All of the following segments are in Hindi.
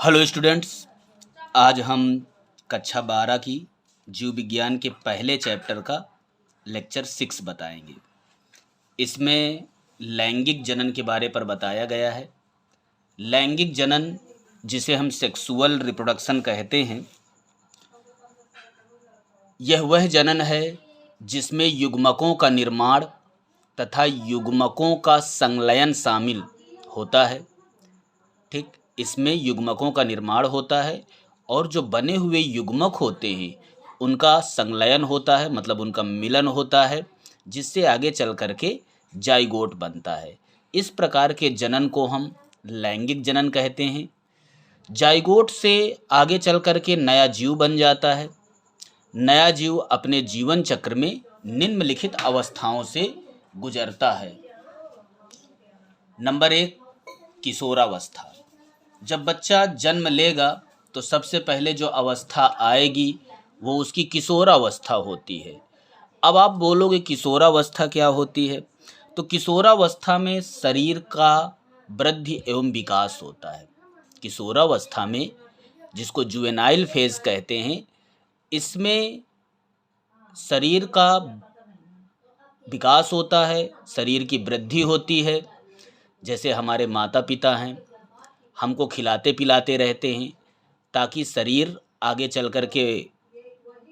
हेलो स्टूडेंट्स, आज हम कक्षा 12 की जीव विज्ञान के पहले चैप्टर का लेक्चर 6 बताएंगे। इसमें लैंगिक जनन के बारे पर बताया गया है। लैंगिक जनन, जिसे हम सेक्सुअल रिप्रोडक्शन कहते हैं, यह वह जनन है जिसमें युग्मकों का निर्माण तथा युग्मकों का संलयन शामिल होता है। ठीक, इसमें युग्मकों का निर्माण होता है और जो बने हुए युग्मक होते हैं उनका संलयन होता है, मतलब उनका मिलन होता है, जिससे आगे चल कर के जाइगोट बनता है। इस प्रकार के जनन को हम लैंगिक जनन कहते हैं। जाइगोट से आगे चल कर के नया जीव बन जाता है। नया जीव अपने जीवन चक्र में निम्नलिखित अवस्थाओं से गुजरता है। नंबर 1, किशोरावस्था। जब बच्चा जन्म लेगा तो सबसे पहले जो अवस्था आएगी वो उसकी किशोरावस्था होती है। अब आप बोलोगे किशोरावस्था क्या होती है? तो किशोरावस्था में शरीर का वृद्धि एवं विकास होता है। किशोरावस्था में, जिसको जुवेनाइल फेज कहते हैं, इसमें शरीर का विकास होता है, शरीर की वृद्धि होती है। जैसे हमारे माता पिता हैं, हमको खिलाते पिलाते रहते हैं ताकि शरीर आगे चल कर के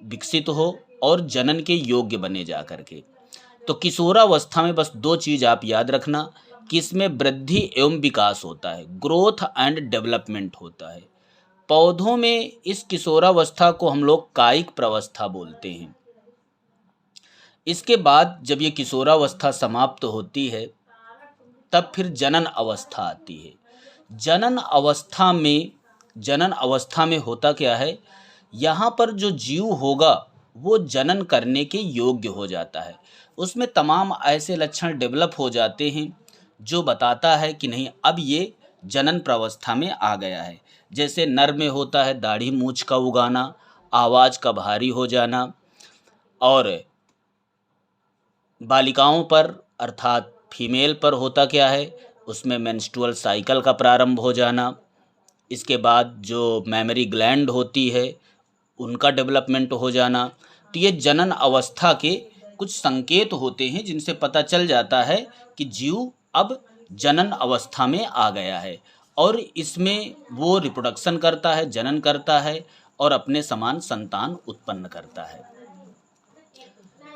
विकसित हो और जनन के योग्य बने जा कर के। तो किशोरावस्था में बस 2 चीज़ आप याद रखना कि इसमें वृद्धि एवं विकास होता है, ग्रोथ एंड डेवलपमेंट होता है। पौधों में इस किशोरावस्था को हम लोग कायिक प्रवस्था बोलते हैं। इसके बाद जब ये किशोरावस्था समाप्त होती है तब फिर जनन अवस्था आती है। जनन अवस्था में होता क्या है, यहाँ पर जो जीव होगा वो जनन करने के योग्य हो जाता है। उसमें तमाम ऐसे लक्षण डेवलप हो जाते हैं जो बताता है कि नहीं, अब ये जनन प्रावस्था में आ गया है। जैसे नर में होता है दाढ़ी मूंछ का उगाना, आवाज़ का भारी हो जाना, और बालिकाओं पर अर्थात फीमेल पर होता क्या है, उसमें मेंस्ट्रुअल साइकिल का प्रारंभ हो जाना। इसके बाद जो मेमरी ग्लैंड होती है उनका डेवलपमेंट हो जाना। तो ये जनन अवस्था के कुछ संकेत होते हैं जिनसे पता चल जाता है कि जीव अब जनन अवस्था में आ गया है और इसमें वो रिप्रोडक्शन करता है, जनन करता है और अपने समान संतान उत्पन्न करता है।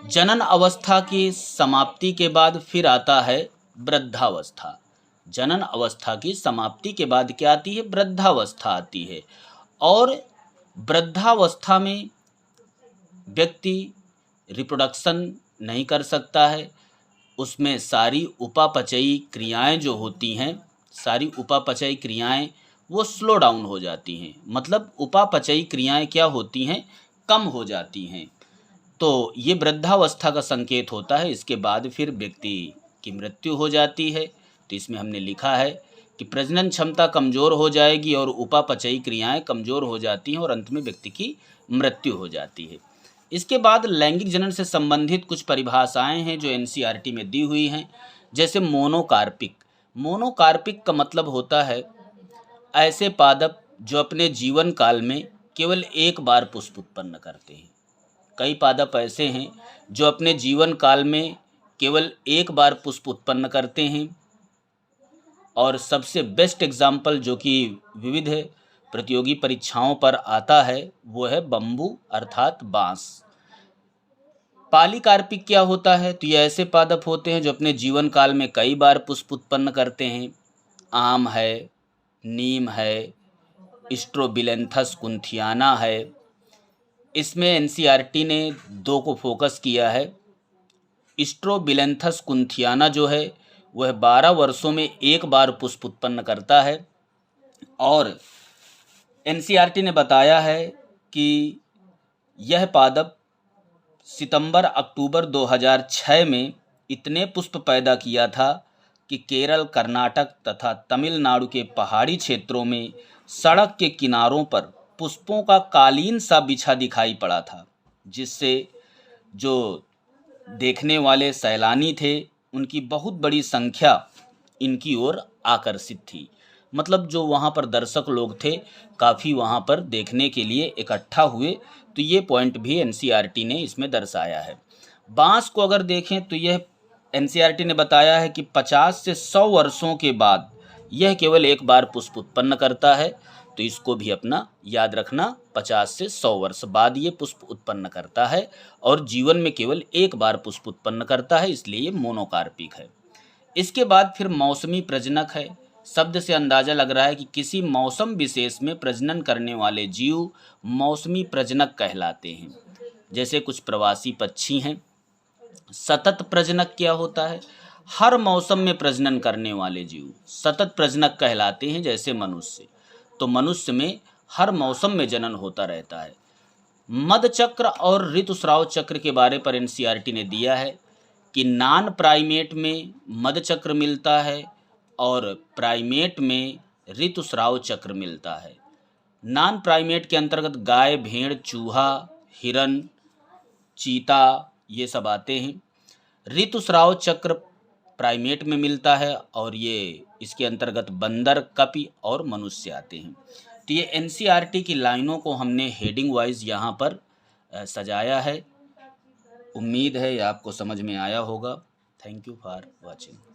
जनन अवस्था की समाप्ति के बाद फिर आता है वृद्धावस्था। जनन अवस्था की समाप्ति के बाद क्या आती है? वृद्धावस्था आती है। और वृद्धावस्था में व्यक्ति रिप्रोडक्शन नहीं कर सकता है। उसमें सारी उपापचयी क्रियाएं जो होती हैं, सारी उपापचयी क्रियाएं वो स्लो डाउन हो जाती हैं। मतलब उपापचयी क्रियाएं क्या होती हैं? कम हो जाती हैं। तो ये वृद्धावस्था का संकेत होता है। इसके बाद फिर व्यक्ति की मृत्यु हो जाती है। तो इसमें हमने लिखा है कि प्रजनन क्षमता कमज़ोर हो जाएगी और उपापचयी क्रियाएं कमज़ोर हो जाती हैं और अंत में व्यक्ति की मृत्यु हो जाती है। इसके बाद लैंगिक जनन से संबंधित कुछ परिभाषाएं हैं जो एनसीईआरटी में दी हुई हैं। जैसे मोनोकार्पिक। मोनोकार्पिक का मतलब होता है ऐसे पादप जो अपने जीवन काल में केवल एक बार पुष्प उत्पन्न करते हैं। कई पादप ऐसे हैं जो अपने जीवन काल में केवल एक बार पुष्प उत्पन्न करते हैं। और सबसे बेस्ट एग्जाम्पल जो कि विविध प्रतियोगी परीक्षाओं पर आता है वो है बम्बू अर्थात बांस। पॉलीकार्पिक क्या होता है? तो ये ऐसे पादप होते हैं जो अपने जीवन काल में कई बार पुष्प उत्पन्न करते हैं। आम है, नीम है, स्ट्रोबिलेंथस कुंथियाना है। इसमें एनसीईआरटी ने 2 को फोकस किया है। स्ट्रोबिलेंथस कुंथियाना जो है वह 12 वर्षों में एक बार पुष्प उत्पन्न करता है। और एनसीईआरटी ने बताया है कि यह पादप सितंबर अक्टूबर 2006 में इतने पुष्प पैदा किया था कि केरल, कर्नाटक तथा तमिलनाडु के पहाड़ी क्षेत्रों में सड़क के किनारों पर पुष्पों का कालीन सा बिछा दिखाई पड़ा था, जिससे जो देखने वाले सैलानी थे उनकी बहुत बड़ी संख्या इनकी ओर आकर्षित थी। मतलब जो वहाँ पर दर्शक लोग थे काफ़ी वहाँ पर देखने के लिए इकट्ठा हुए, तो ये पॉइंट भी एनसीईआरटी ने इसमें दर्शाया है। बाँस को अगर देखें तो यह एनसीईआरटी ने बताया है कि 50 से 100 वर्षों के बाद यह केवल एक बार पुष्प उत्पन्न करता है, तो इसको भी अपना याद रखना, 50 से 100 वर्ष बाद ये पुष्प उत्पन्न करता है और जीवन में केवल एक बार पुष्प उत्पन्न करता है, इसलिए ये मोनोकार्पिक है। इसके बाद फिर मौसमी प्रजनक है। शब्द से अंदाजा लग रहा है कि किसी मौसम विशेष में प्रजनन करने वाले जीव मौसमी प्रजनक कहलाते हैं। जैसे कुछ प्रवासी पक्षी हैं। सतत प्रजनक क्या होता है? हर मौसम में प्रजनन करने वाले जीव सतत प्रजनक कहलाते हैं, जैसे मनुष्य। तो मनुष्य में हर मौसम में जनन होता रहता है। मद चक्र और ऋतुस्राव चक्र के बारे पर एनसीईआरटी ने दिया है कि नॉन प्राइमेट में मद चक्र मिलता है और प्राइमेट में ऋतुस्राव चक्र मिलता है। नॉन प्राइमेट के अंतर्गत गाय, भेड़, चूहा, हिरन, चीता ये सब आते हैं। ऋतुस्राव चक्र प्राइमेट में मिलता है और ये इसके अंतर्गत बंदर, कपि और मनुष्य आते हैं। तो ये एनसीईआरटी की लाइनों को हमने हेडिंग वाइज यहाँ पर सजाया है। उम्मीद है ये आपको समझ में आया होगा। Thank you for watching.